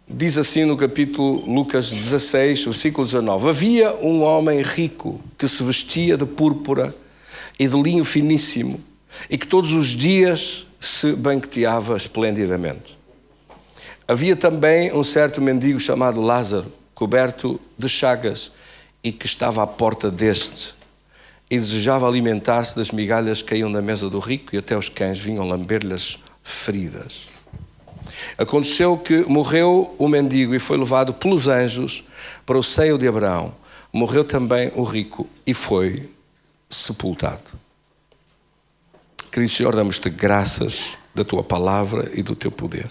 Diz assim no capítulo Lucas 16, versículo 19: havia um homem rico que se vestia de púrpura e de linho finíssimo e que todos os dias se banqueteava esplendidamente. Havia também um certo mendigo chamado Lázaro, coberto de chagas, e que estava à porta deste e desejava alimentar-se das migalhas que caíam da mesa do rico, e até os cães vinham lamber-lhe as feridas. Aconteceu que morreu o mendigo e foi levado pelos anjos para o seio de Abraão. Morreu também o rico e foi sepultado. Querido Senhor, damos-te graças da tua palavra e do teu poder.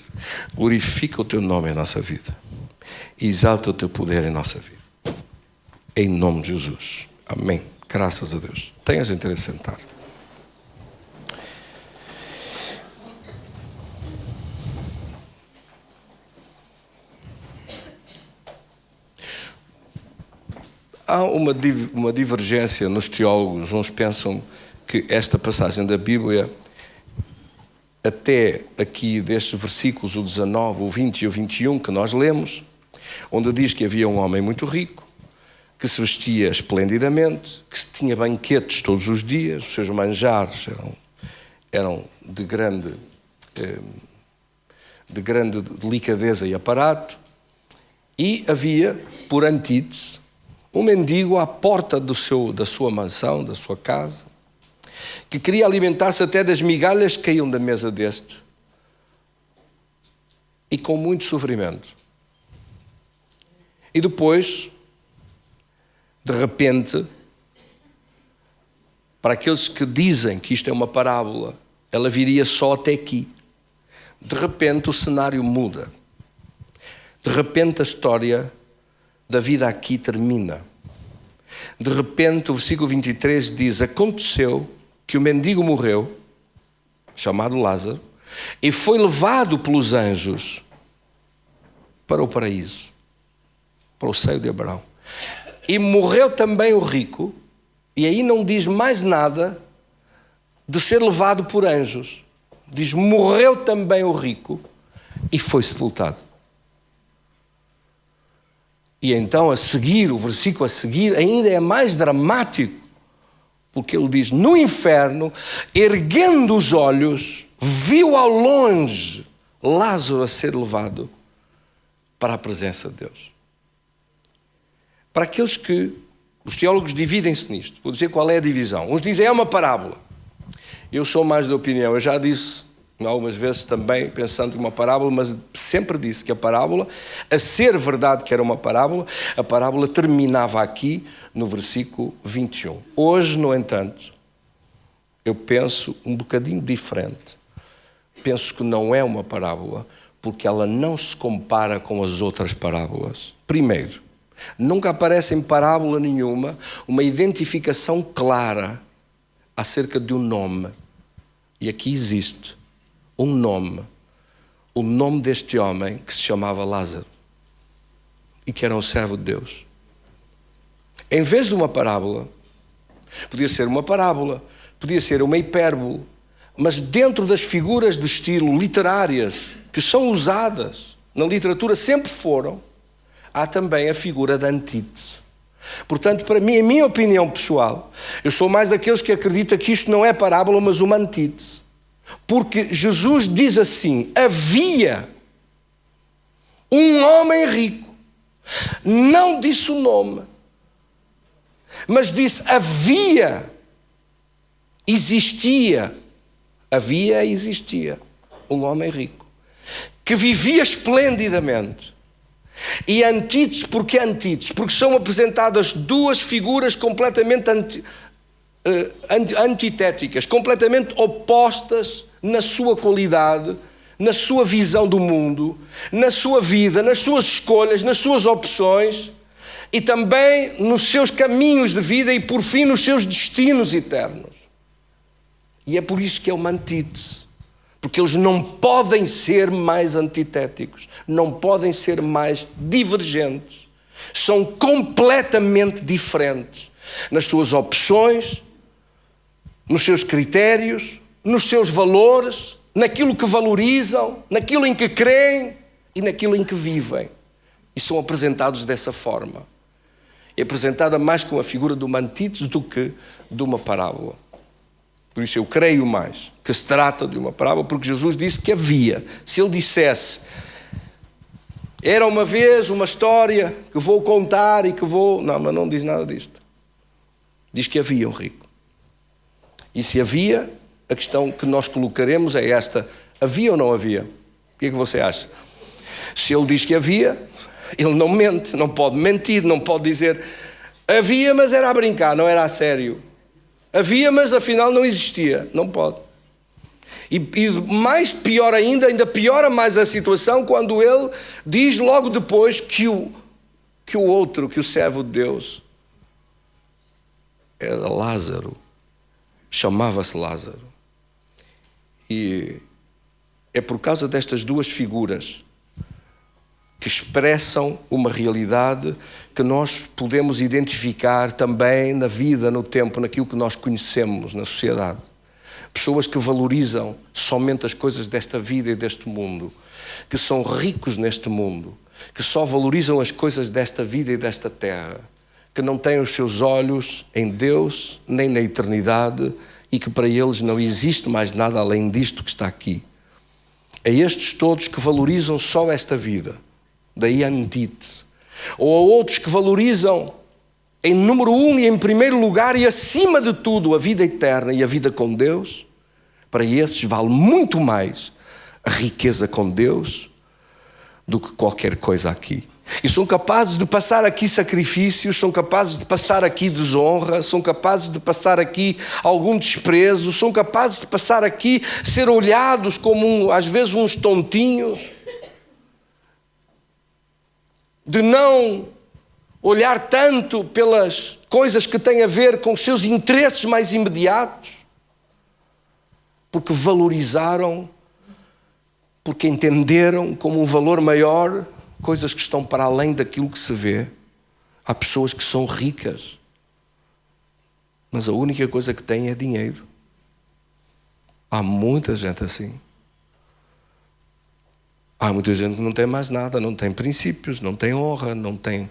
Glorifica o teu nome em nossa vida. Exalta o teu poder em nossa vida. Em nome de Jesus. Amém. Graças a Deus. Tenhas interesse em sentar. Há uma divergência nos teólogos. Uns pensam que esta passagem da Bíblia, até aqui destes versículos, o 19, o 20 e o 21 que nós lemos, onde diz que havia um homem muito rico, que se vestia esplendidamente, que tinha banquetes todos os dias, os seus manjares eram de grande delicadeza e aparato, e havia, por antítese, um mendigo à porta da sua mansão, da sua casa, que queria alimentar-se até das migalhas que caíam da mesa deste, e com muito sofrimento. E depois, de repente, para aqueles que dizem que isto é uma parábola, ela viria só até aqui. De repente o cenário muda. De repente a história da vida aqui termina. De repente o versículo 23 diz: aconteceu que o mendigo morreu, chamado Lázaro, e foi levado pelos anjos para o paraíso, para o seio de Abraão. E morreu também o rico, e aí não diz mais nada de ser levado por anjos. Diz: morreu também o rico e foi sepultado. E então a seguir, o versículo a seguir ainda é mais dramático, porque ele diz: no inferno, erguendo os olhos, viu ao longe Lázaro a ser levado para a presença de Deus. Para aqueles que, os teólogos dividem-se nisto, vou dizer qual é a divisão. Uns dizem é uma parábola. Eu sou mais da opinião, eu já disse algumas vezes também, pensando em uma parábola, mas sempre disse que a parábola, a ser verdade que era uma parábola, a parábola terminava aqui no versículo 21. Hoje, no entanto, eu penso um bocadinho diferente. Penso que não é uma parábola, porque ela não se compara com as outras parábolas. Primeiro, nunca aparece em parábola nenhuma uma identificação clara acerca de um nome. E aqui existe um nome. O nome deste homem que se chamava Lázaro e que era um servo de Deus. Em vez de uma parábola, podia ser uma parábola, podia ser uma hipérbole, mas dentro das figuras de estilo literárias que são usadas na literatura, sempre foram, há também a figura da antítese. Portanto, para mim, a minha opinião pessoal, eu sou mais daqueles que acreditam que isto não é parábola, mas uma antítese. Porque Jesus diz assim: havia um homem rico. Não disse o nome, mas disse existia um homem rico que vivia esplendidamente. E antítese, porque antítese? Porque são apresentadas duas figuras completamente antitéticas, completamente opostas na sua qualidade, na sua visão do mundo, na sua vida, nas suas escolhas, nas suas opções e também nos seus caminhos de vida e, por fim, nos seus destinos eternos. E é por isso que é uma antítese. Porque eles não podem ser mais antitéticos, não podem ser mais divergentes. São completamente diferentes nas suas opções, nos seus critérios, nos seus valores, naquilo que valorizam, naquilo em que creem. e naquilo em que vivem. E são apresentados dessa forma. É apresentada mais com a figura de uma antítese do que de uma parábola. Por isso eu creio mais que se trata de uma parábola, porque Jesus disse que havia. Se ele dissesse, era uma vez uma história que vou contar e que vou... Não, mas não diz nada disto. Diz que havia um rico. E se havia, a questão que nós colocaremos é esta: havia ou não havia? O que é que você acha? Se ele diz que havia, ele não mente, não pode mentir, não pode dizer havia, mas era a brincar, não era a sério. Havia, mas afinal não existia. Não pode. E mais pior ainda piora mais a situação quando ele diz logo depois que o servo de Deus, era Lázaro. Chamava-se Lázaro. E é por causa destas duas figuras que expressam uma realidade que nós podemos identificar também na vida, no tempo, naquilo que nós conhecemos na sociedade. Pessoas que valorizam somente as coisas desta vida e deste mundo, que são ricos neste mundo, que só valorizam as coisas desta vida e desta terra, que não têm os seus olhos em Deus, nem na eternidade, e que para eles não existe mais nada além disto que está aqui. A estes todos que valorizam só esta vida, daí a antítese. Ou a outros que valorizam em número 1 e em primeiro lugar e acima de tudo a vida eterna e a vida com Deus, para esses vale muito mais a riqueza com Deus do que qualquer coisa aqui. E são capazes de passar aqui sacrifícios, são capazes de passar aqui desonra, são capazes de passar aqui algum desprezo, são capazes de passar aqui ser olhados como às vezes uns tontinhos, de não olhar tanto pelas coisas que têm a ver com os seus interesses mais imediatos, porque valorizaram, porque entenderam como um valor maior coisas que estão para além daquilo que se vê. Há pessoas que são ricas, mas a única coisa que têm é dinheiro. Há muita gente assim. Há muita gente que não tem mais nada, não tem princípios, não tem honra, não tem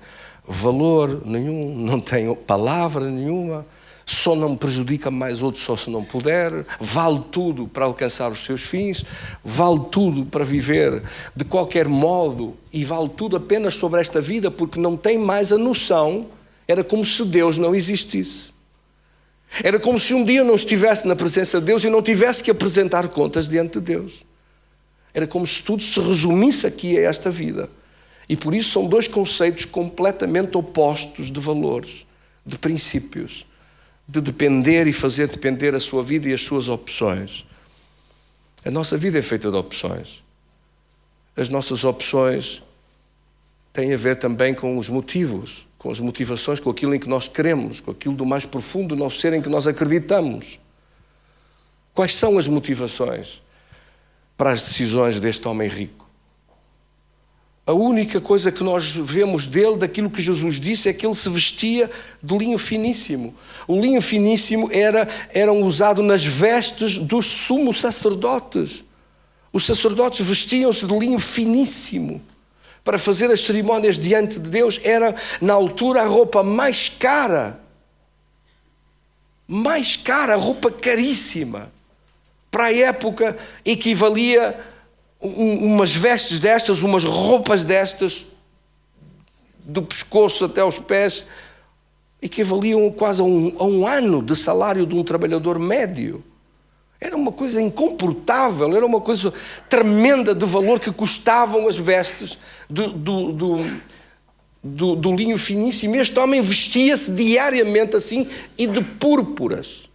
valor nenhum, não tem palavra nenhuma, só não prejudica mais outros só se não puder, vale tudo para alcançar os seus fins, vale tudo para viver de qualquer modo e vale tudo apenas sobre esta vida porque não tem mais a noção. Era como se Deus não existisse. Era como se um dia não estivesse na presença de Deus e não tivesse que apresentar contas diante de Deus. Era como se tudo se resumisse aqui a esta vida. E por isso são dois conceitos completamente opostos de valores, de princípios, de depender e fazer depender a sua vida e as suas opções. A nossa vida é feita de opções. As nossas opções têm a ver também com os motivos, com as motivações, com aquilo em que nós queremos, com aquilo do mais profundo do nosso ser em que nós acreditamos. Quais são as motivações para as decisões deste homem rico? A única coisa que nós vemos dele, daquilo que Jesus disse, é que ele se vestia de linho finíssimo. O linho finíssimo era usado nas vestes dos sumos sacerdotes. Os sacerdotes vestiam-se de linho finíssimo para fazer as cerimónias diante de Deus. Era, na altura, a roupa mais cara. Mais cara, a roupa caríssima. Para a época, equivalia umas vestes destas, umas roupas destas, do pescoço até aos pés, equivaliam quase a um ano de salário de um trabalhador médio. Era uma coisa incomportável, era uma coisa tremenda de valor que custavam as vestes do linho finíssimo. Este homem vestia-se diariamente assim e de púrpuras.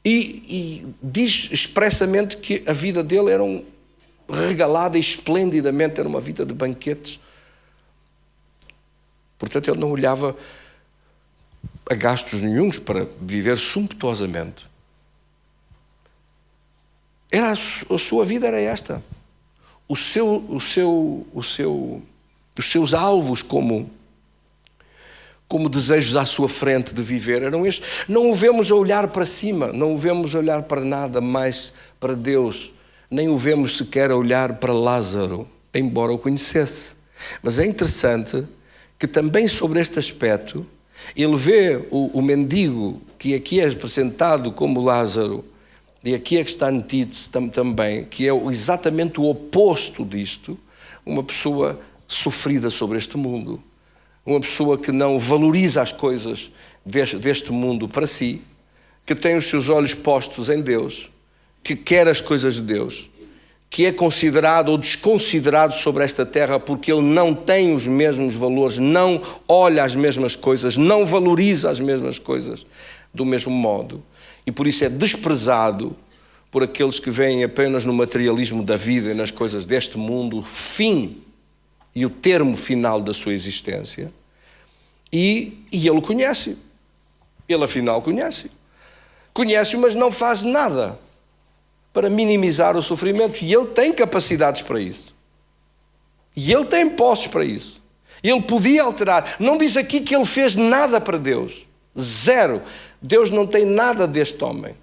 E diz expressamente que a vida dele era regalada e esplendidamente, era uma vida de banquetes. Portanto, ele não olhava a gastos nenhuns para viver sumptuosamente. A sua vida era esta. Os seus alvos como desejos à sua frente de viver eram estes. Não o vemos a olhar para cima, não o vemos a olhar para nada mais para Deus, nem o vemos sequer a olhar para Lázaro, embora o conhecesse. Mas é interessante que também sobre este aspecto, ele vê o mendigo, que aqui é apresentado como Lázaro, e aqui é que está antítese também, que é exatamente o oposto disto, uma pessoa sofrida sobre este mundo, uma pessoa que não valoriza as coisas deste mundo para si, que tem os seus olhos postos em Deus, que quer as coisas de Deus, que é considerado ou desconsiderado sobre esta terra porque ele não tem os mesmos valores, não olha as mesmas coisas, não valoriza as mesmas coisas do mesmo modo. E por isso é desprezado por aqueles que veem apenas no materialismo da vida e nas coisas deste mundo o fim e o termo final da sua existência. E ele o conhece. Ele afinal conhece. Conhece-o, mas não faz nada para minimizar o sofrimento. E ele tem capacidades para isso. E ele tem posses para isso. Ele podia alterar. Não diz aqui que ele fez nada para Deus. Zero. Deus não tem nada deste homem.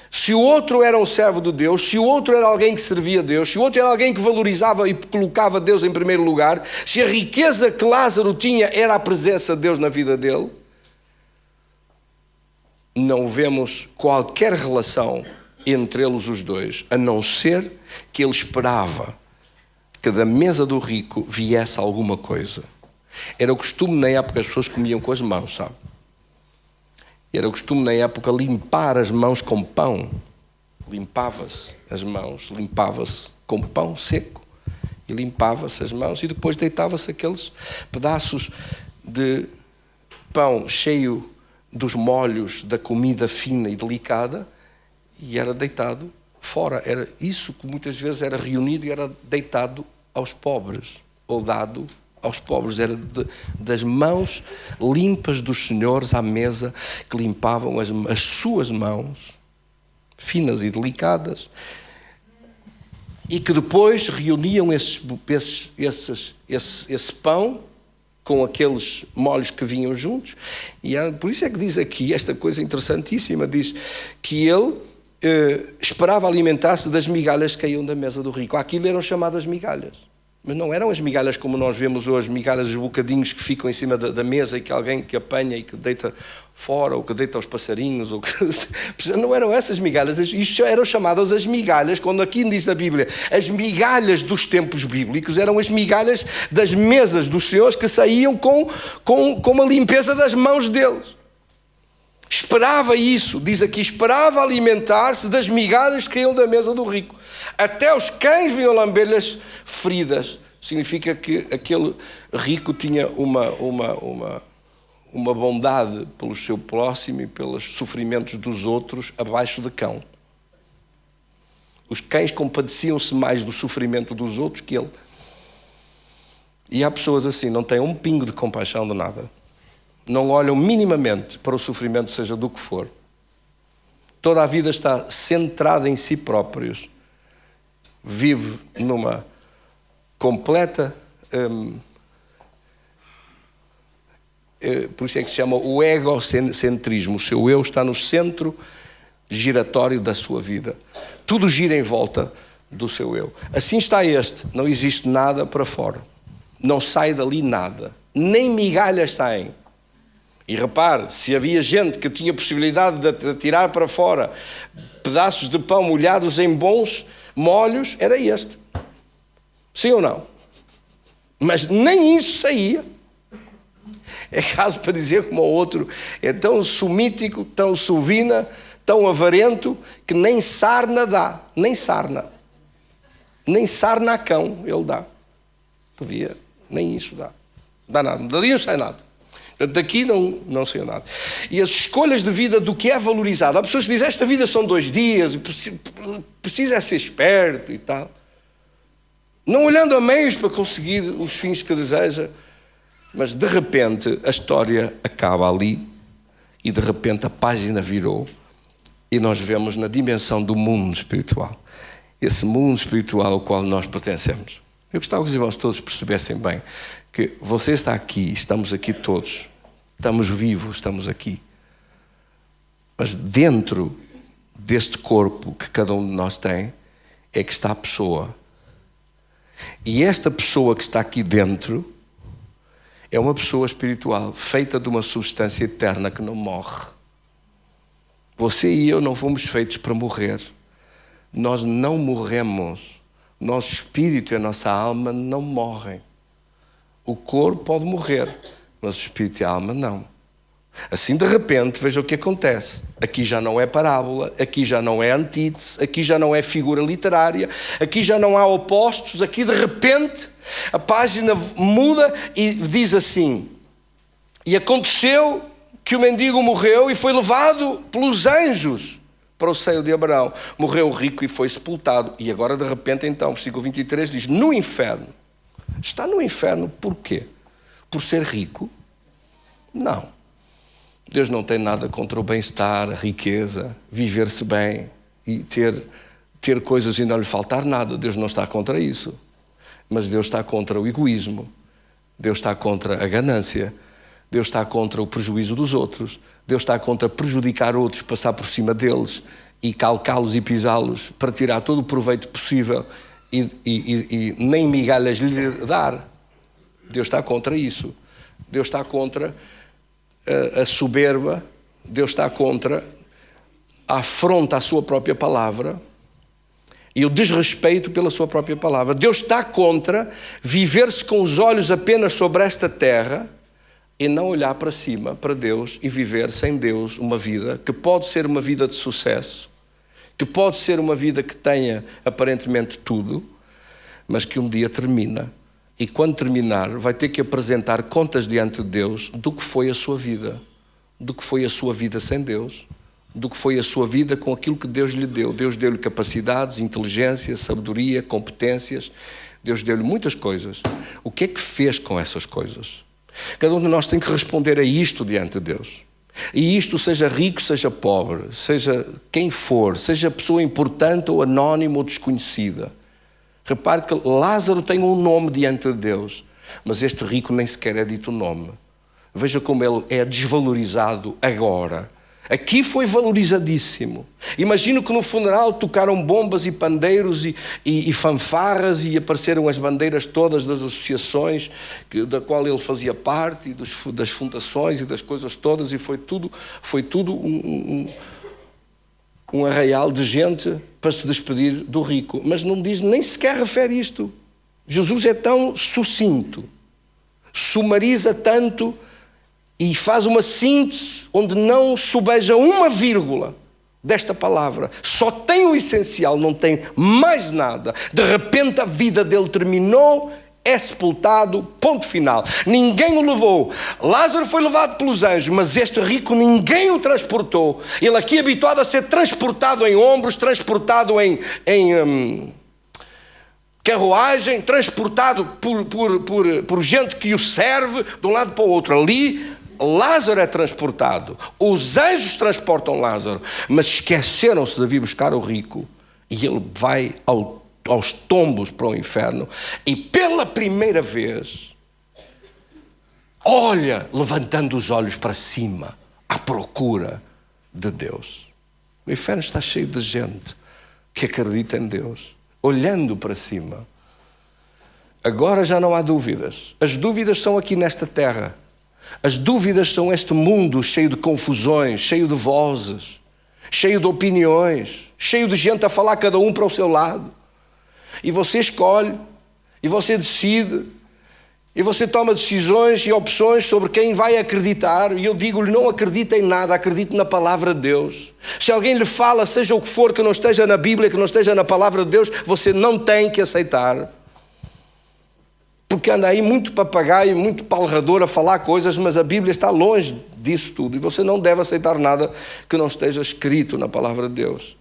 Se o outro era um servo de Deus, se o outro era alguém que servia a Deus, se o outro era alguém que valorizava e colocava Deus em primeiro lugar, se a riqueza que Lázaro tinha era a presença de Deus na vida dele, não vemos qualquer relação entre eles os dois, a não ser que ele esperava que da mesa do rico viesse alguma coisa. Era o costume na época, as pessoas comiam com as mãos, sabe? Era o costume na época limpar as mãos com pão. Limpava-se as mãos, limpava-se com pão seco e limpava-se as mãos e depois deitava-se aqueles pedaços de pão cheio dos molhos da comida fina e delicada e era deitado fora. Era isso que muitas vezes era reunido e era deitado aos pobres ou dado aos pobres. Era das mãos limpas dos senhores à mesa que limpavam as suas mãos finas e delicadas e que depois reuniam esse pão com aqueles molhos que vinham juntos. E por isso é que diz aqui esta coisa interessantíssima, diz que ele esperava alimentar-se das migalhas que caíam da mesa do rico. Aquilo eram chamadas migalhas. Mas não eram as migalhas como nós vemos hoje, migalhas, os bocadinhos que ficam em cima da mesa e que alguém que apanha e que deita fora, ou que deita aos passarinhos, ou que... Não eram essas migalhas, isto eram chamadas as migalhas, quando aqui diz na Bíblia, as migalhas dos tempos bíblicos, eram as migalhas das mesas dos senhores que saíam com a limpeza das mãos deles. Esperava isso, diz aqui, esperava alimentar-se das migalhas que caíam da mesa do rico. Até os cães vinham lamber-lhes feridas. Significa que aquele rico tinha uma bondade pelo seu próximo e pelos sofrimentos dos outros abaixo de cão. Os cães compadeciam-se mais do sofrimento dos outros que ele. E há pessoas assim, não têm um pingo de compaixão de nada. Não olham minimamente para o sofrimento, seja do que for. Toda a vida está centrada em si próprios. Vive numa completa... por isso é que se chama o egocentrismo. O seu eu está no centro giratório da sua vida. Tudo gira em volta do seu eu. Assim está este. Não existe nada para fora. Não sai dali nada. Nem migalhas saem. E repare, se havia gente que tinha possibilidade de tirar para fora pedaços de pão molhados em bons molhos, era este. Sim ou não? Mas nem isso saía. É caso para dizer como o outro é tão sumítico, tão sovina, tão avarento, que nem sarna dá. Nem sarna. Nem sarna a cão ele dá. Podia, nem isso dá. Dá nada. Dali não sai nada. Portanto, daqui não sei nada. E as escolhas de vida do que é valorizado. Há pessoas que dizem, esta vida são 2 dias, precisa ser esperto e tal. Não olhando a meios para conseguir os fins que deseja, mas de repente a história acaba ali e de repente a página virou e nós vemos na dimensão do mundo espiritual. Esse mundo espiritual ao qual nós pertencemos. Eu gostava que os irmãos todos percebessem bem que você está aqui, estamos aqui todos, estamos vivos, estamos aqui. Mas dentro deste corpo que cada um de nós tem, é que está a pessoa. E esta pessoa que está aqui dentro é uma pessoa espiritual, feita de uma substância eterna que não morre. Você e eu não fomos feitos para morrer. Nós não morremos. Nosso espírito e a nossa alma não morrem. O corpo pode morrer, mas o espírito e a alma não. Assim, de repente, veja o que acontece. Aqui já não é parábola, aqui já não é antítese, aqui já não é figura literária, aqui já não há opostos, aqui de repente a página muda e diz assim: e aconteceu que o mendigo morreu e foi levado pelos anjos para o seio de Abraão. Morreu o rico e foi sepultado. E agora de repente então, versículo 23 diz: no inferno. Está no inferno por quê? Por ser rico? Não. Deus não tem nada contra o bem-estar, a riqueza, viver-se bem e ter coisas e não lhe faltar nada. Deus não está contra isso. Mas Deus está contra o egoísmo. Deus está contra a ganância. Deus está contra o prejuízo dos outros. Deus está contra prejudicar outros, passar por cima deles e calcá-los e pisá-los para tirar todo o proveito possível e nem migalhas lhe dar. Deus está contra isso. Deus está contra a soberba. Deus está contra a afronta à sua própria palavra e o desrespeito pela sua própria palavra. Deus está contra viver-se com os olhos apenas sobre esta terra e não olhar para cima, para Deus, e viver sem Deus uma vida que pode ser uma vida de sucesso, que pode ser uma vida que tenha aparentemente tudo, mas que um dia termina. E quando terminar, vai ter que apresentar contas diante de Deus do que foi a sua vida, do que foi a sua vida sem Deus, do que foi a sua vida com aquilo que Deus lhe deu. Deus deu-lhe capacidades, inteligência, sabedoria, competências. Deus deu-lhe muitas coisas. O que é que fez com essas coisas? Cada um de nós tem que responder a isto diante de Deus. E isto, seja rico, seja pobre, seja quem for, seja pessoa importante ou anónima ou desconhecida. Repare que Lázaro tem um nome diante de Deus, mas este rico nem sequer é dito o nome. Veja como ele é desvalorizado agora. Aqui foi valorizadíssimo. Imagino que no funeral tocaram bombas e pandeiros e fanfarras e apareceram as bandeiras todas das associações da qual ele fazia parte, e das fundações e das coisas todas, e foi tudo um arraial de gente para se despedir do rico. Mas não diz, nem sequer refere isto. Jesus é tão sucinto, sumariza tanto e faz uma síntese onde não sobeja uma vírgula desta palavra. Só tem o essencial, não tem mais nada. De repente a vida dele terminou, é sepultado, ponto final. Ninguém o levou. Lázaro foi levado pelos anjos, mas este rico ninguém o transportou. Ele aqui é habituado a ser transportado em ombros, transportado em carruagem, transportado por gente que o serve de um lado para o outro. Ali Lázaro é transportado. Os anjos transportam Lázaro, mas esqueceram-se de vir buscar o rico e ele vai aos tombos para o inferno e pela primeira vez olha, levantando os olhos para cima, à procura de Deus. O inferno está cheio de gente que acredita em Deus, olhando para cima. Agora já não há dúvidas. As dúvidas são aqui nesta terra. As dúvidas são este mundo cheio de confusões, cheio de vozes, cheio de opiniões, cheio de gente a falar cada um para o seu lado. E você escolhe, e você decide, e você toma decisões e opções sobre quem vai acreditar. E eu digo-lhe, não acredite em nada, acredite na palavra de Deus. Se alguém lhe fala, seja o que for, que não esteja na Bíblia, que não esteja na palavra de Deus, você não tem que aceitar. Porque anda aí muito papagaio, muito palrador a falar coisas, mas a Bíblia está longe disso tudo. E você não deve aceitar nada que não esteja escrito na palavra de Deus.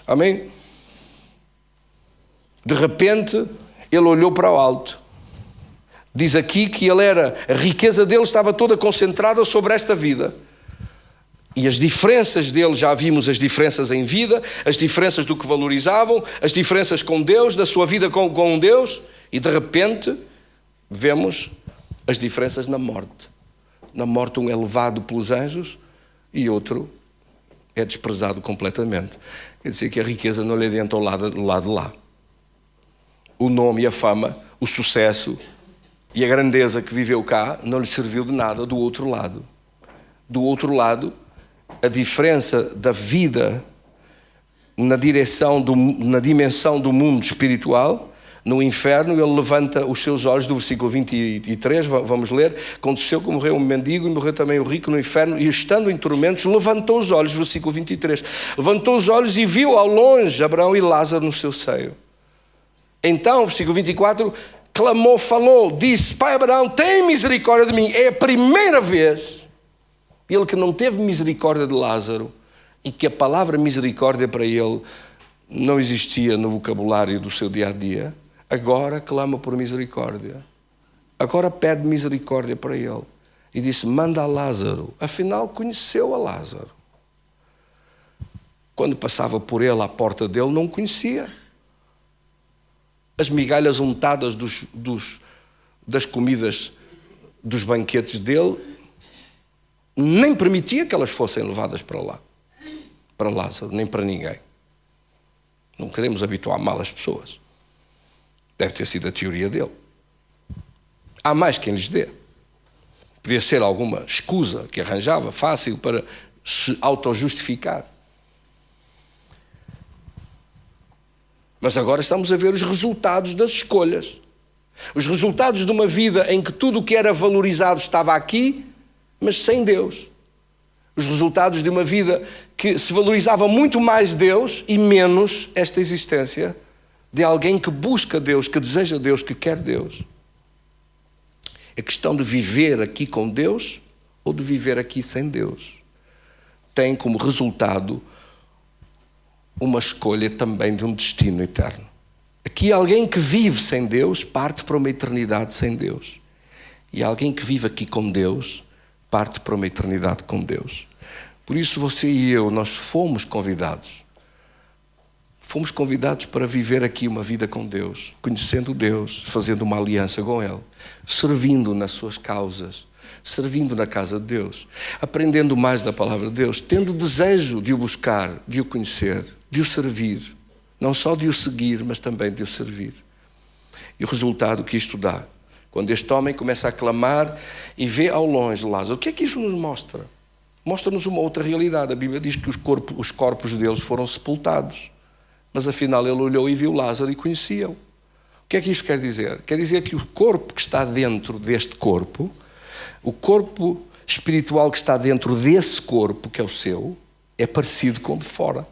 Amém? De repente, ele olhou para o alto. Diz aqui que a riqueza dele estava toda concentrada sobre esta vida. E as diferenças dele, já vimos as diferenças em vida, as diferenças do que valorizavam, as diferenças com Deus, da sua vida com Deus. E de repente, vemos as diferenças na morte. Na morte um é levado pelos anjos e outro é desprezado completamente. Quer dizer que a riqueza não lhe adianta ao lado de lá. o nome e a fama, o sucesso e a grandeza que viveu cá não lhe serviu de nada do outro lado. Do outro lado, a diferença da vida na dimensão do mundo espiritual, no inferno, ele levanta os seus olhos, do versículo 23, vamos ler: aconteceu que morreu um mendigo e morreu também o rico no inferno, e estando em tormentos, levantou os olhos, versículo 23, levantou os olhos e viu ao longe Abraão e Lázaro no seu seio. Então, versículo 24, clamou, falou, disse: Pai Abraão, tem misericórdia de mim. É a primeira vez, ele que não teve misericórdia de Lázaro, e que a palavra misericórdia para ele não existia no vocabulário do seu dia-a-dia, agora clama por misericórdia. Agora pede misericórdia para ele. E disse: manda a Lázaro. Afinal, conheceu a Lázaro. Quando passava por ele, à porta dele, não conhecia. As migalhas untadas das comidas dos banquetes dele nem permitia que elas fossem levadas para lá, para Lázaro, nem para ninguém. Não queremos habituar mal as pessoas. Deve ter sido a teoria dele. Há mais quem lhes dê. Podia ser alguma escusa que arranjava, fácil para se autojustificar. Mas agora estamos a ver os resultados das escolhas. Os resultados de uma vida em que tudo o que era valorizado estava aqui, mas sem Deus. Os resultados de uma vida que se valorizava muito mais Deus e menos esta existência de alguém que busca Deus, que deseja Deus, que quer Deus. É questão de viver aqui com Deus ou de viver aqui sem Deus. Tem como resultado uma escolha também de um destino eterno. Aqui alguém que vive sem Deus parte para uma eternidade sem Deus. E alguém que vive aqui com Deus parte para uma eternidade com Deus. Por isso você e eu, nós fomos convidados. Fomos convidados para viver aqui uma vida com Deus, conhecendo Deus, fazendo uma aliança com Ele, servindo nas suas causas, servindo na casa de Deus, aprendendo mais da palavra de Deus, tendo desejo de o buscar, de o conhecer, de o servir, não só de o seguir, mas também de o servir. E o resultado que isto dá, quando este homem começa a clamar e vê ao longe Lázaro, o que é que isto nos mostra? Mostra-nos uma outra realidade. A Bíblia diz que os corpos deles foram sepultados, mas afinal ele olhou e viu Lázaro e conhecia-o. O que é que isto quer dizer? Quer dizer que o corpo que está dentro deste corpo, o corpo espiritual que está dentro desse corpo, que é o seu, é parecido com o de fora.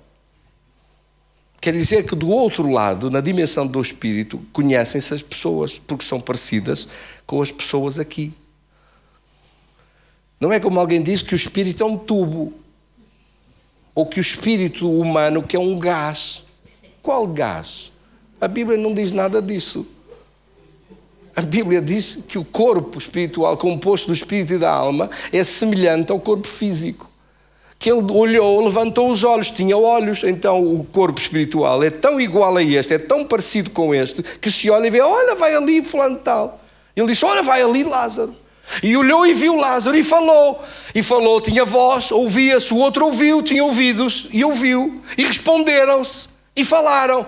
Quer dizer que do outro lado, na dimensão do espírito, conhecem-se as pessoas, porque são parecidas com as pessoas aqui. Não é como alguém disse que o espírito é um tubo, ou que o espírito humano que é um gás. Qual gás? A Bíblia não diz nada disso. A Bíblia diz que o corpo espiritual, composto do espírito e da alma, é semelhante ao corpo físico. Que ele olhou, levantou os olhos, tinha olhos. Então o corpo espiritual é tão igual a este, é tão parecido com este, que se olha e vê: olha, vai ali fulano tal. Ele disse: olha, vai ali Lázaro. E olhou e viu Lázaro e falou. E falou, tinha voz, ouvia-se. O outro ouviu, tinha ouvidos e ouviu. E responderam-se e falaram.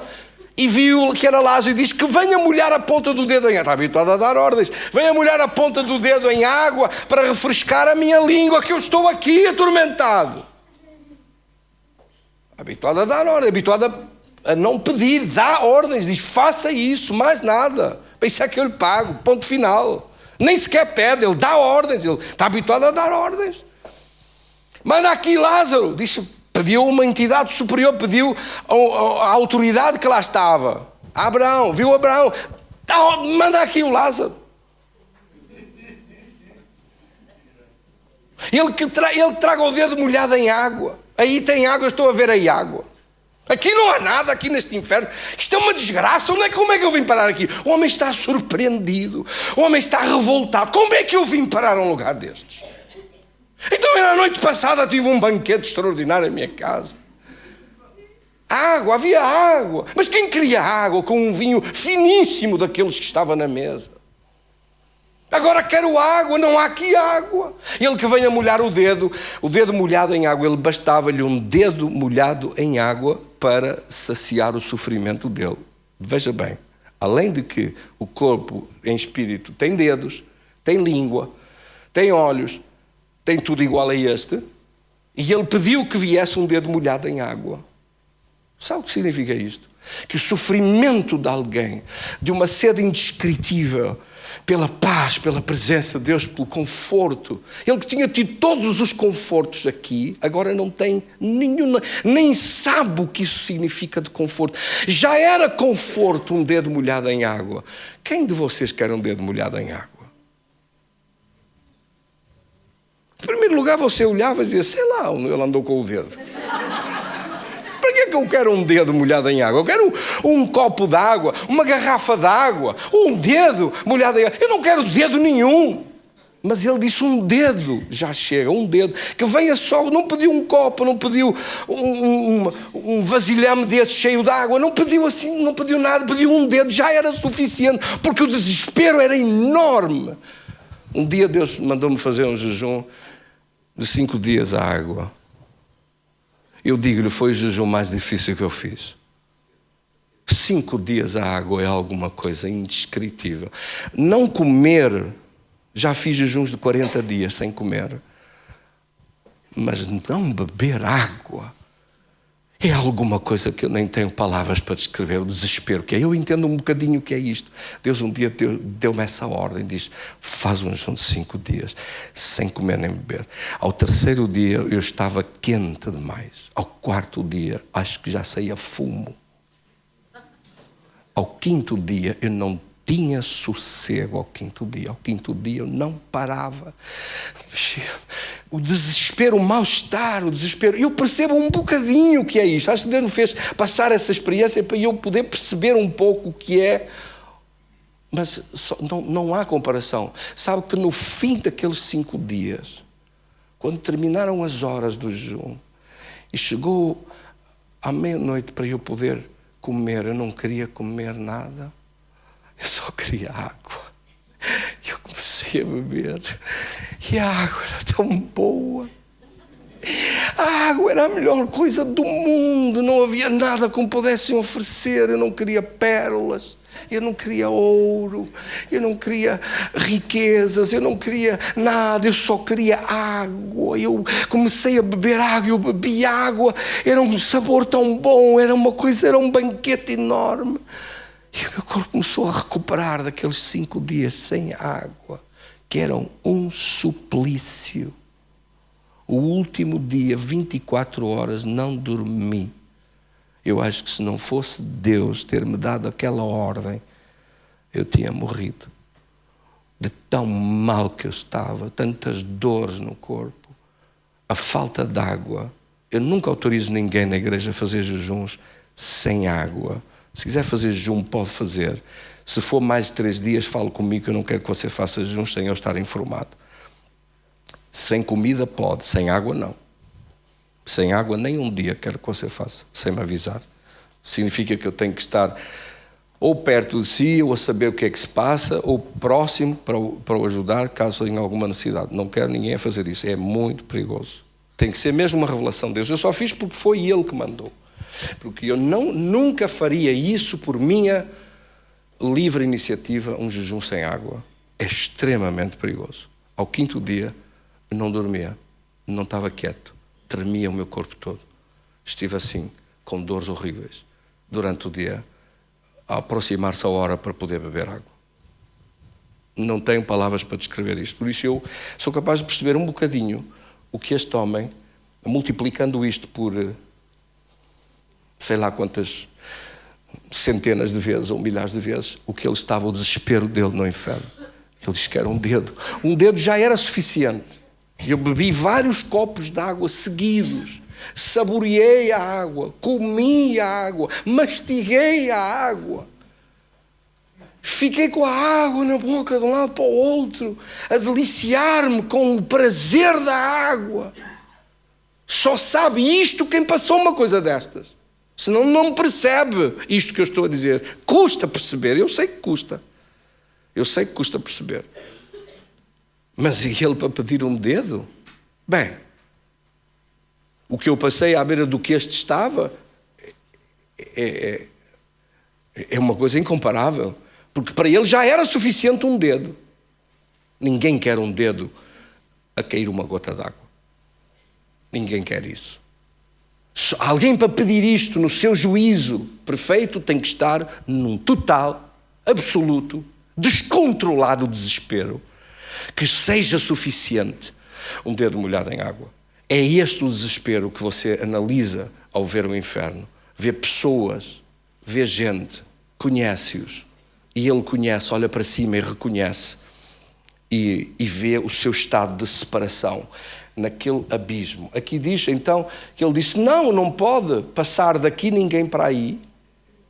E viu que era Lázaro e disse que venha molhar a ponta do dedo em água. Está habituado a dar ordens. Venha molhar a ponta do dedo em água para refrescar a minha língua, que eu estou aqui atormentado. Habituado a dar ordens, habituado a não pedir, dá ordens, diz: faça isso, mais nada. Isso é que eu lhe pago, ponto final. Nem sequer pede, ele dá ordens, ele está habituado a dar ordens. Manda aqui Lázaro, disse, pediu uma entidade superior, pediu a autoridade que lá estava. Abraão, viu Abraão, manda aqui o Lázaro. Ele que traga o dedo molhado em água. Aí tem água, eu estou a ver aí água. Aqui não há nada, aqui neste inferno. Isto é uma desgraça. Como é que eu vim parar aqui? O homem está surpreendido. O homem está revoltado. Como é que eu vim parar a um lugar destes? Então, na noite passada tive um banquete extraordinário em minha casa. Água, havia água. Mas quem queria água com um vinho finíssimo daqueles que estava na mesa? Agora quero água, não há aqui água. Ele que venha molhar o dedo molhado em água, ele bastava-lhe um dedo molhado em água para saciar o sofrimento dele. Veja bem, Além de que o corpo em espírito tem dedos, tem língua, tem olhos, tem tudo igual a este, e ele pediu que viesse um dedo molhado em água. Sabe o que significa isto? Que o sofrimento de alguém, de uma sede indescritível, pela paz, pela presença de Deus, pelo conforto. Ele que tinha tido todos os confortos aqui, agora não tem nenhum, nem sabe o que isso significa de conforto. Já era conforto um dedo molhado em água. Quem de vocês quer um dedo molhado em água? Em primeiro lugar, você olhava e dizia, sei lá onde ele andou com o dedo. Para que é que eu quero um dedo molhado em água? Eu quero um copo de água, uma garrafa de água, um dedo molhado em água. Eu não quero dedo nenhum. Mas ele disse um dedo, já chega, um dedo, que venha só, não pediu um copo, não pediu um vasilhame desse cheio de água, não pediu assim, não pediu nada, pediu um dedo, já era suficiente, porque o desespero era enorme. Um dia Deus mandou-me fazer um jejum de 5 dias à água. Eu digo-lhe, foi o jejum mais difícil que eu fiz. 5 dias à água é alguma coisa indescritível. Não comer, já fiz jejuns de 40 dias sem comer. Mas não beber água é alguma coisa que eu nem tenho palavras para descrever, o desespero que é. Eu entendo um bocadinho o que é isto. Deus um dia deu-me essa ordem, diz, faz um jejum de 5 dias, sem comer nem beber. Ao 3º dia eu estava quente demais. Ao 4º dia acho que já saía fumo. Ao 5º dia eu não tinha sossego ao 5º dia. Ao 5º dia eu não parava. O desespero, o mal-estar, o desespero. Eu percebo um bocadinho o que é isto. Acho que Deus me fez passar essa experiência para eu poder perceber um pouco o que é. Mas não há comparação. Sabe que no fim daqueles 5 dias, quando terminaram as horas do jejum, e chegou à meia-noite para eu poder comer, eu não queria comer nada. Eu só queria água. Eu comecei a beber. E a água era tão boa. A água era a melhor coisa do mundo. Não havia nada que me pudessem oferecer. Eu não queria pérolas. Eu não queria ouro. Eu não queria riquezas. Eu não queria nada. Eu só queria água. Eu comecei a beber água. Eu bebi água. Era um sabor tão bom. Era uma coisa, era um banquete enorme. E o meu corpo começou a recuperar daqueles 5 dias sem água, que eram um suplício. O último dia, 24 horas, não dormi. Eu acho que se não fosse Deus ter-me dado aquela ordem, eu tinha morrido. De tão mal que eu estava, tantas dores no corpo, a falta de água. Eu nunca autorizo ninguém na igreja a fazer jejuns sem água. Se quiser fazer jejum, pode fazer. Se for mais de 3 dias, fale comigo, que eu não quero que você faça jejum sem eu estar informado. Sem comida pode, sem água não. Sem água nem um dia quero que você faça, sem me avisar. Significa que eu tenho que estar ou perto de si, ou a saber o que é que se passa, ou próximo para o ajudar, caso tenha alguma necessidade. Não quero ninguém a fazer isso, é muito perigoso. Tem que ser mesmo uma revelação de Deus. Eu só fiz porque foi Ele que mandou. Porque eu nunca faria isso por minha livre iniciativa, um jejum sem água. É extremamente perigoso. Ao 5º dia, eu não dormia, não estava quieto, tremia o meu corpo todo. Estive assim, com dores horríveis, durante o dia, a aproximar-se a hora para poder beber água. Não tenho palavras para descrever isto. Por isso eu sou capaz de perceber um bocadinho o que este homem, multiplicando isto por sei lá quantas centenas de vezes ou milhares de vezes, o que ele estava, o desespero dele no inferno. Ele disse que era um dedo. Um dedo já era suficiente. Eu bebi vários copos de água seguidos. Saboreei a água. Comi a água. Mastiguei a água. Fiquei com a água na boca de um lado para o outro, a deliciar-me com o prazer da água. Só sabe isto quem passou uma coisa destas. Senão não percebe isto que eu estou a dizer. Custa perceber, eu sei que custa. Eu sei que custa perceber. Mas e ele para pedir um dedo? Bem, o que eu passei à beira do que este estava É uma coisa incomparável. Porque para ele já era suficiente um dedo. Ninguém quer um dedo a cair uma gota d'água. Ninguém quer isso. Alguém para pedir isto no seu juízo perfeito tem que estar num total, absoluto, descontrolado desespero. Que seja suficiente um dedo molhado em água. É este o desespero que você analisa ao ver o inferno. Vê pessoas, vê gente, conhece-os. E ele conhece, olha para cima e reconhece. E vê o seu estado de separação naquele abismo. Aqui diz então que ele disse, não pode passar daqui ninguém para aí,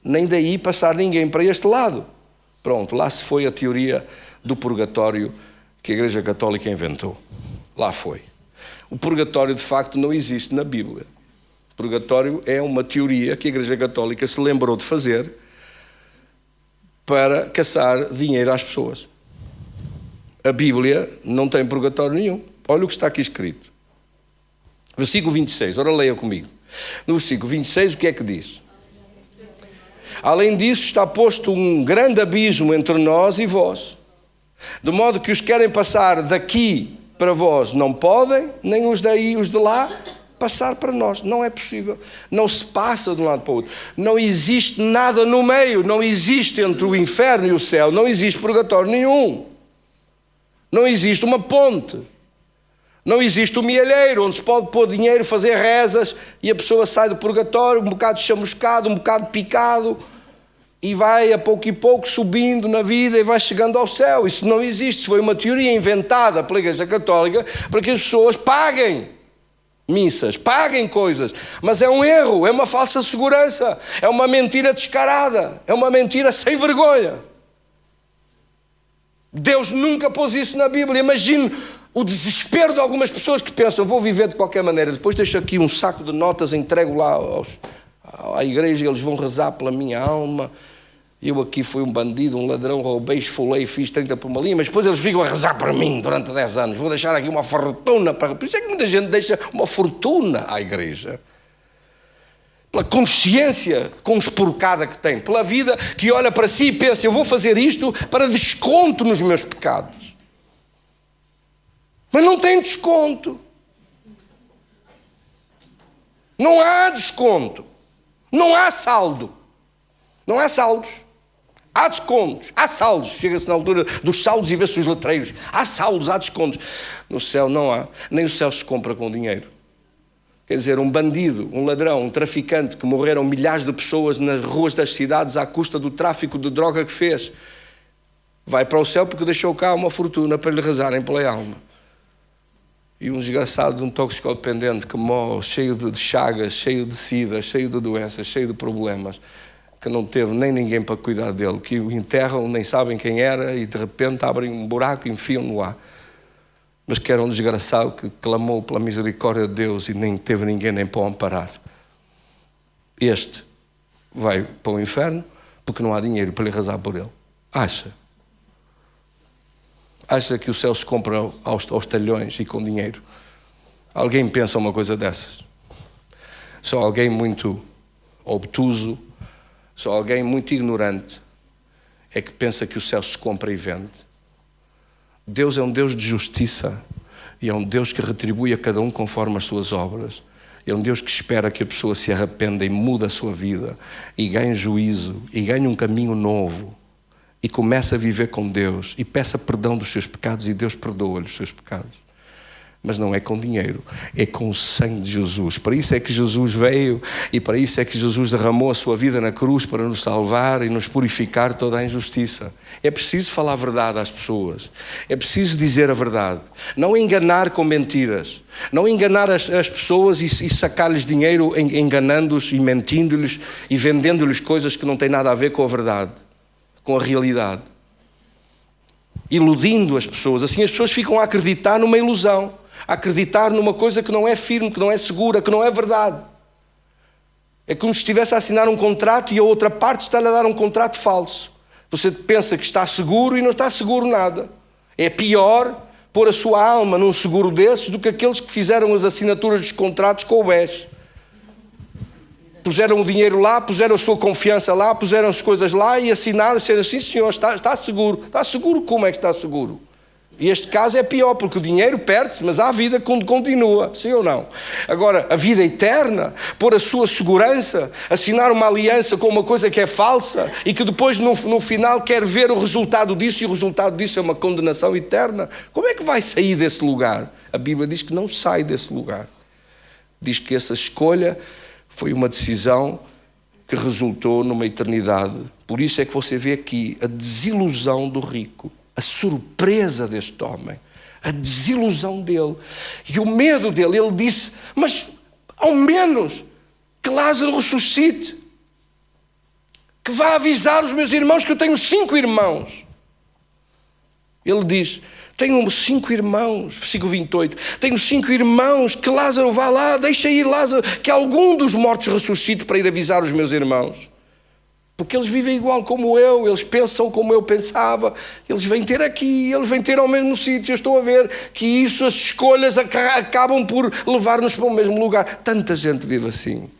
nem daí passar ninguém para este lado. Pronto, lá se foi a teoria do purgatório que a Igreja Católica inventou. Lá foi. O purgatório de facto não existe na Bíblia. O purgatório é uma teoria que a Igreja Católica se lembrou de fazer para caçar dinheiro às pessoas. A Bíblia não tem purgatório nenhum. Olha o que está aqui escrito. Versículo 26, ora leia comigo. No versículo 26 o que é que diz? Além disso está posto um grande abismo entre nós e vós, de modo que os que querem passar daqui para vós não podem, nem os daí, os de lá, passar para nós. Não é possível. Não se passa de um lado para o outro. Não existe nada no meio. Não existe entre o inferno e o céu. Não existe purgatório nenhum. Não existe uma ponte. Não existe um mielheiro onde se pode pôr dinheiro, fazer rezas e a pessoa sai do purgatório um bocado chamuscado, um bocado picado e vai a pouco e pouco subindo na vida e vai chegando ao céu. Isso não existe. Isso foi uma teoria inventada pela Igreja Católica para que as pessoas paguem missas, paguem coisas. Mas é um erro, é uma falsa segurança, é uma mentira descarada, é uma mentira sem vergonha. Deus nunca pôs isso na Bíblia. Imagine o desespero de algumas pessoas que pensam, vou viver de qualquer maneira, depois deixo aqui um saco de notas, entrego lá à igreja e eles vão rezar pela minha alma. Eu aqui fui um bandido, um ladrão, roubei, esfolei, fiz 30 por uma linha, mas depois eles ficam a rezar para mim durante 10 anos. Vou deixar aqui uma fortuna para... Por isso é que muita gente deixa uma fortuna à igreja. Pela consciência conspurcada que tem, pela vida que olha para si e pensa, eu vou fazer isto para desconto nos meus pecados. Mas não tem desconto. Não há desconto. Não há saldo. Não há saldos. Há descontos. Há saldos. Chega-se na altura dos saldos e vê-se os letreiros. Há saldos, há descontos. No céu não há. Nem o céu se compra com dinheiro. Quer dizer, um bandido, um ladrão, um traficante que morreram milhares de pessoas nas ruas das cidades à custa do tráfico de droga que fez, vai para o céu porque deixou cá uma fortuna para lhe rezarem pela alma. E um desgraçado de um toxicodependente que morre cheio de chagas, cheio de sida, cheio de doenças, cheio de problemas, que não teve nem ninguém para cuidar dele, que o enterram, nem sabem quem era e de repente abrem um buraco e enfiam-no lá. Mas que era um desgraçado que clamou pela misericórdia de Deus e nem teve ninguém nem para o amparar. Este vai para o inferno porque não há dinheiro para lhe rezar por ele. Acha que o céu se compra aos talhões e com dinheiro? Alguém pensa uma coisa dessas? Só alguém muito obtuso, só alguém muito ignorante é que pensa que o céu se compra e vende. Deus é um Deus de justiça e é um Deus que retribui a cada um conforme as suas obras. É um Deus que espera que a pessoa se arrependa e mude a sua vida e ganhe juízo e ganhe um caminho novo e comece a viver com Deus e peça perdão dos seus pecados e Deus perdoa-lhe os seus pecados. Mas não é com dinheiro, é com o sangue de Jesus. Para isso é que Jesus veio e para isso é que Jesus derramou a sua vida na cruz para nos salvar e nos purificar toda a injustiça. É preciso falar a verdade às pessoas. É preciso dizer a verdade. Não enganar com mentiras. Não enganar as pessoas e sacar-lhes dinheiro enganando-os e mentindo-lhes e vendendo-lhes coisas que não têm nada a ver com a verdade, com a realidade. Iludindo as pessoas. Assim as pessoas ficam a acreditar numa ilusão. A acreditar numa coisa que não é firme, que não é segura, que não é verdade. É como se estivesse a assinar um contrato e a outra parte está-lhe a dar um contrato falso. Você pensa que está seguro e não está seguro nada. É pior pôr a sua alma num seguro desses do que aqueles que fizeram as assinaturas dos contratos com o BES. puseram o dinheiro lá, puseram a sua confiança lá, puseram as coisas lá e assinaram, disseram assim, senhor, está seguro. Está seguro? Como é que está seguro? E este caso é pior, porque o dinheiro perde-se, mas a vida continua, sim ou não? Agora, a vida eterna, pôr a sua segurança, assinar uma aliança com uma coisa que é falsa e que depois no final quer ver o resultado disso, e o resultado disso é uma condenação eterna. Como é que vai sair desse lugar? A Bíblia diz que não sai desse lugar. Diz que essa escolha foi uma decisão que resultou numa eternidade. Por isso é que você vê aqui a desilusão do rico, a surpresa deste homem, a desilusão dele e o medo dele. Ele disse, mas ao menos que Lázaro ressuscite, que vá avisar os meus irmãos, que eu tenho 5 irmãos. Ele diz, tenho 5 irmãos, versículo 28, tenho 5 irmãos, que Lázaro vá lá, deixa ir Lázaro, que algum dos mortos ressuscite para ir avisar os meus irmãos. Porque eles vivem igual como eu, eles pensam como eu pensava, eles vêm ter aqui, eles vêm ter ao mesmo sítio. Eu estou a ver que isso, as escolhas acabam por levar-nos para o mesmo lugar. Tanta gente vive assim,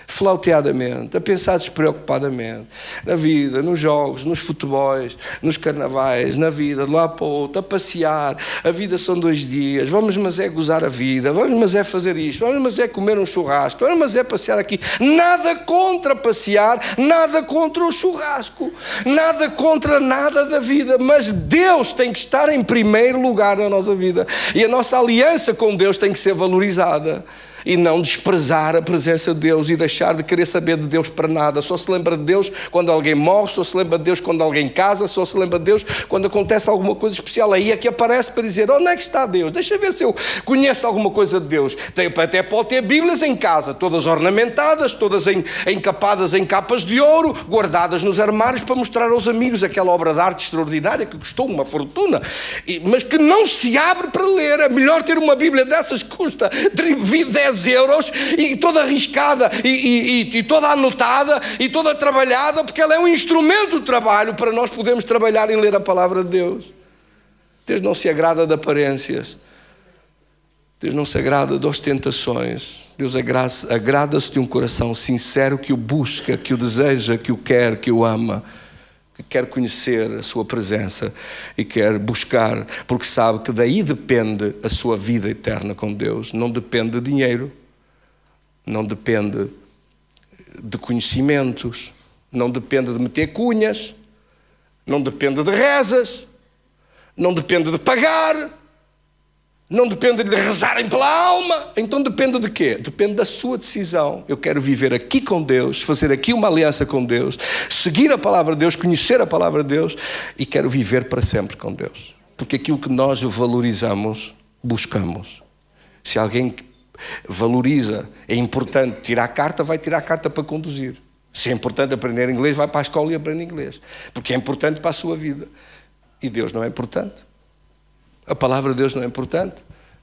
flauteadamente, a pensar despreocupadamente na vida, nos jogos, nos futebols, nos carnavais, na vida, de lá para o outro, a passear. A vida são 2 dias, vamos mas é gozar a vida, vamos mas é fazer isto, vamos mas é comer um churrasco, vamos mas é passear aqui. Nada contra passear, nada contra o churrasco, nada contra nada da vida, mas Deus tem que estar em primeiro lugar na nossa vida, e a nossa aliança com Deus tem que ser valorizada. E não desprezar a presença de Deus e deixar de querer saber de Deus para nada. Só se lembra de Deus quando alguém morre, só se lembra de Deus quando alguém casa, só se lembra de Deus quando acontece alguma coisa especial. Aí é que aparece para dizer, onde é que está Deus? Deixa ver se eu conheço alguma coisa de Deus. Até pode ter Bíblias em casa, todas ornamentadas, todas encapadas em capas de ouro, guardadas nos armários para mostrar aos amigos aquela obra de arte extraordinária que custou uma fortuna, mas que não se abre para ler. É melhor ter uma Bíblia dessas que custa 10 euros e toda arriscada e toda anotada e toda trabalhada, porque ela é um instrumento de trabalho para nós podermos trabalhar e ler a palavra de Deus. Deus não se agrada de aparências, Deus não se agrada de ostentações. Deus agrada-se de um coração sincero que o busca, que o deseja, que o quer, que o ama, que quer conhecer a sua presença e quer buscar, porque sabe que daí depende a sua vida eterna com Deus. Não depende de dinheiro, não depende de conhecimentos, não depende de meter cunhas, não depende de rezas, não depende de pagar, não depende de rezarem pela alma. Então depende de quê? Depende da sua decisão. Eu quero viver aqui com Deus, fazer aqui uma aliança com Deus, seguir a palavra de Deus, conhecer a palavra de Deus, e quero viver para sempre com Deus. Porque aquilo que nós valorizamos, buscamos. Se alguém valoriza, é importante tirar a carta, vai tirar a carta para conduzir. Se é importante aprender inglês, vai para a escola e aprende inglês. Porque é importante para a sua vida. E Deus não é importante. A palavra de Deus não é importante,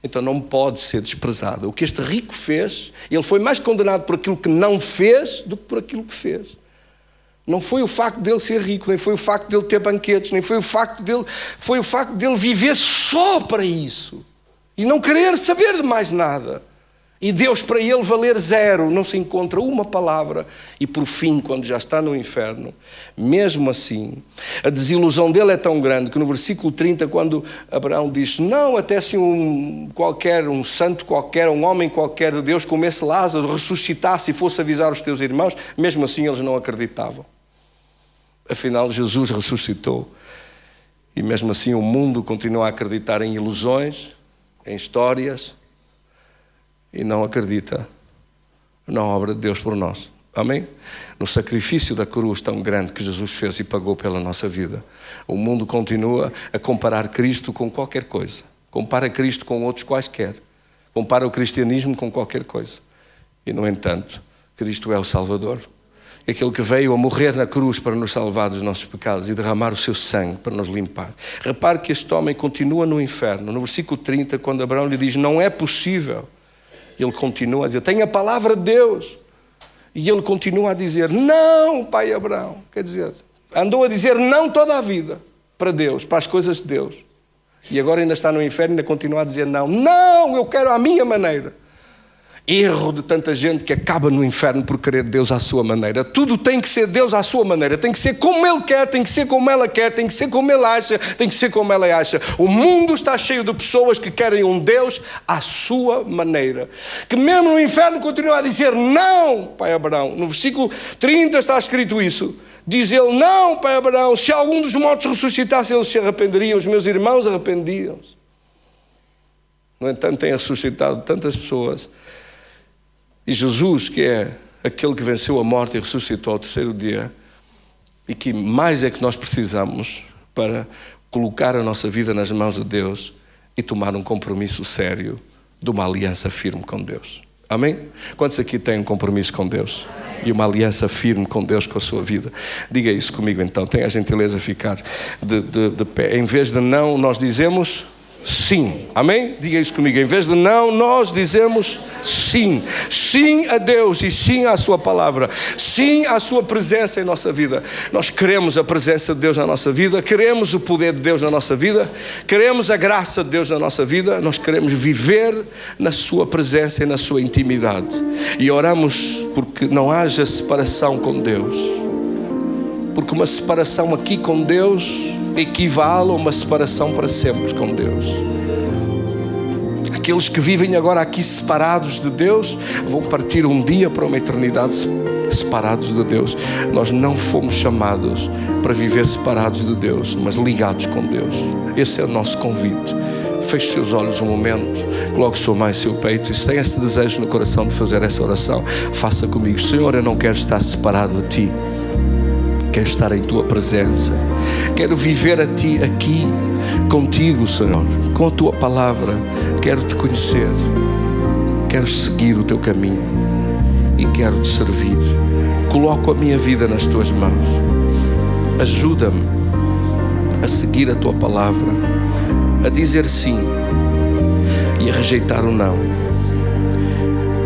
então não pode ser desprezada. O que este rico fez, ele foi mais condenado por aquilo que não fez do que por aquilo que fez. Não foi o facto dele ser rico, nem foi o facto dele ter banquetes, nem foi o facto dele viver só para isso e não querer saber de mais nada. E Deus para ele valer 0, não se encontra uma palavra. E por fim, quando já está no inferno, mesmo assim, a desilusão dele é tão grande que no versículo 30, quando Abraão diz, não, até se um santo qualquer, um homem qualquer de Deus comesse Lázaro, ressuscitasse e fosse avisar os teus irmãos, mesmo assim eles não acreditavam. Afinal, Jesus ressuscitou. E mesmo assim o mundo continua a acreditar em ilusões, em histórias, e não acredita na obra de Deus por nós. Amém? No sacrifício da cruz tão grande que Jesus fez e pagou pela nossa vida. O mundo continua a comparar Cristo com qualquer coisa. Compara Cristo com outros quaisquer. Compara o cristianismo com qualquer coisa. E, no entanto, Cristo é o Salvador. Aquele que veio a morrer na cruz para nos salvar dos nossos pecados e derramar o seu sangue para nos limpar. Repare que este homem continua no inferno. No versículo 30, quando Abraão lhe diz, não é possível, ele continua a dizer, tem a palavra de Deus. E ele continua a dizer, não, pai Abraão. Quer dizer, andou a dizer não toda a vida para Deus, para as coisas de Deus. E agora ainda está no inferno e ainda continua a dizer não. Não, eu quero a minha maneira. erro de tanta gente que acaba no inferno por querer Deus à sua maneira. Tudo tem que ser Deus à sua maneira. Tem que ser como Ele quer, tem que ser como ela quer, tem que ser como Ele acha, tem que ser como ela acha. O mundo está cheio de pessoas que querem um Deus à sua maneira. Que mesmo no inferno continuam a dizer não, pai Abraão. No versículo 30 está escrito isso. Diz ele, não, pai Abraão, se algum dos mortos ressuscitasse, eles se arrependeriam, os meus irmãos arrependiam-se. No entanto, tem ressuscitado tantas pessoas. E Jesus, que é aquele que venceu a morte e ressuscitou ao terceiro dia, e que mais é que nós precisamos para colocar a nossa vida nas mãos de Deus e tomar um compromisso sério de uma aliança firme com Deus. Amém? Quantos aqui têm um compromisso com Deus? E uma aliança firme com Deus, com a sua vida? Diga isso comigo então. Tenha a gentileza de ficar de pé. Em vez de não, nós dizemos sim. Amém? Diga isso comigo. Em vez de não, nós dizemos sim. Sim a Deus e sim à sua palavra. Sim à sua presença em nossa vida. Nós queremos a presença de Deus na nossa vida. Queremos o poder de Deus na nossa vida. Queremos a graça de Deus na nossa vida. Nós queremos viver na sua presença e na sua intimidade. E oramos porque não haja separação com Deus. Porque uma separação aqui com Deus equivale a uma separação para sempre com Deus. Aqueles que vivem agora aqui separados de Deus vão partir um dia para uma eternidade separados de Deus. Nós não fomos chamados para viver separados de Deus, mas ligados com Deus. Esse é o nosso convite. Feche seus olhos um momento, coloque sua mão em seu peito, e se tem esse desejo no coração de fazer essa oração, faça comigo. Senhor, eu não quero estar separado de Ti. Quero estar em Tua presença. Quero viver a Ti aqui, contigo, Senhor, com a Tua palavra. Quero Te conhecer. Quero seguir o Teu caminho e quero Te servir. Coloco a minha vida nas Tuas mãos. Ajuda-me a seguir a Tua palavra, a dizer sim e a rejeitar o não.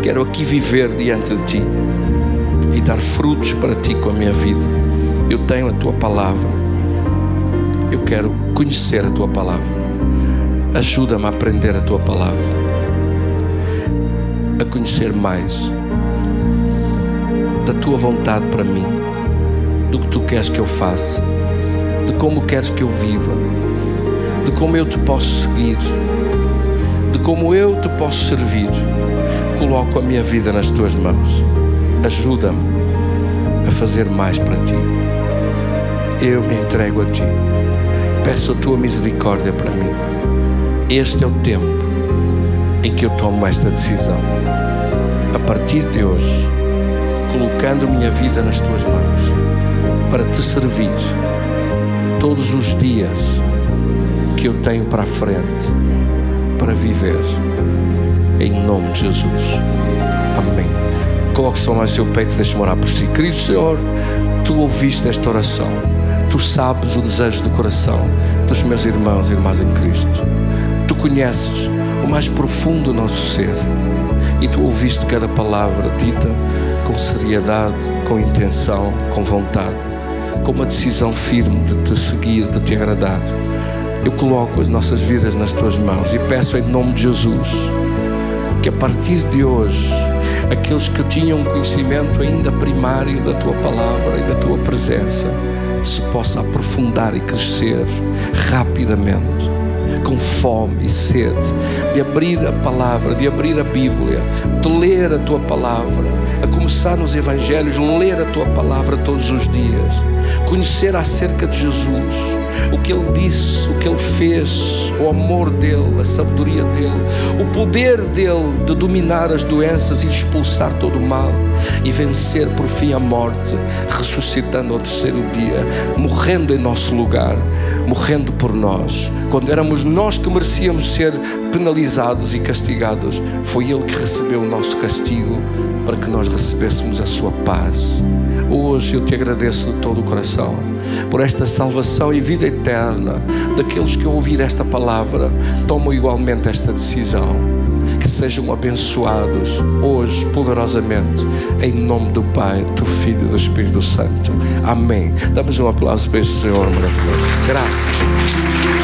Quero aqui viver diante de Ti e dar frutos para Ti com a minha vida. Eu tenho a Tua palavra. Eu quero conhecer a Tua palavra. Ajuda-me a aprender a Tua palavra, a conhecer mais da Tua vontade para mim, do que Tu queres que eu faça, de como queres que eu viva, de como eu Te posso seguir, de como eu Te posso servir. Coloco a minha vida nas Tuas mãos. Ajuda-me a fazer mais para Ti. Eu me entrego a Ti. Peço a Tua misericórdia para mim. Este é o tempo em que eu tomo esta decisão. A partir de hoje, colocando minha vida nas Tuas mãos, para Te servir todos os dias que eu tenho para a frente, para viver, em nome de Jesus. Amém. Coloque só mais seu peito e deixe-me orar por si. Querido Senhor, Tu ouviste esta oração. Tu sabes o desejo do coração dos meus irmãos e irmãs em Cristo. Tu conheces o mais profundo do nosso ser e Tu ouviste cada palavra dita com seriedade, com intenção, com vontade, com uma decisão firme de Te seguir, de Te agradar. Eu coloco as nossas vidas nas Tuas mãos e peço em nome de Jesus que a partir de hoje aqueles que tinham um conhecimento ainda primário da Tua palavra e da Tua presença se possa aprofundar e crescer rapidamente, com fome e sede de abrir a palavra, de abrir a Bíblia, de ler a Tua palavra, a começar nos Evangelhos, ler a Tua palavra todos os dias, conhecer acerca de Jesus, o que Ele disse, o que Ele fez, o amor dEle, a sabedoria dEle, o poder dEle de dominar as doenças e de expulsar todo o mal e vencer por fim a morte, ressuscitando ao terceiro dia, morrendo em nosso lugar, morrendo por nós. Quando éramos nós que merecíamos ser penalizados e castigados, foi Ele que recebeu o nosso castigo para que nós recebêssemos a Sua paz. Hoje eu Te agradeço de todo o coração por esta salvação e vida eterna daqueles que ao ouvir esta palavra tomam igualmente esta decisão. Que sejam abençoados hoje poderosamente em nome do Pai, do Filho e do Espírito Santo. Amém. Damos um aplauso para este Senhor maravilhoso. Graças.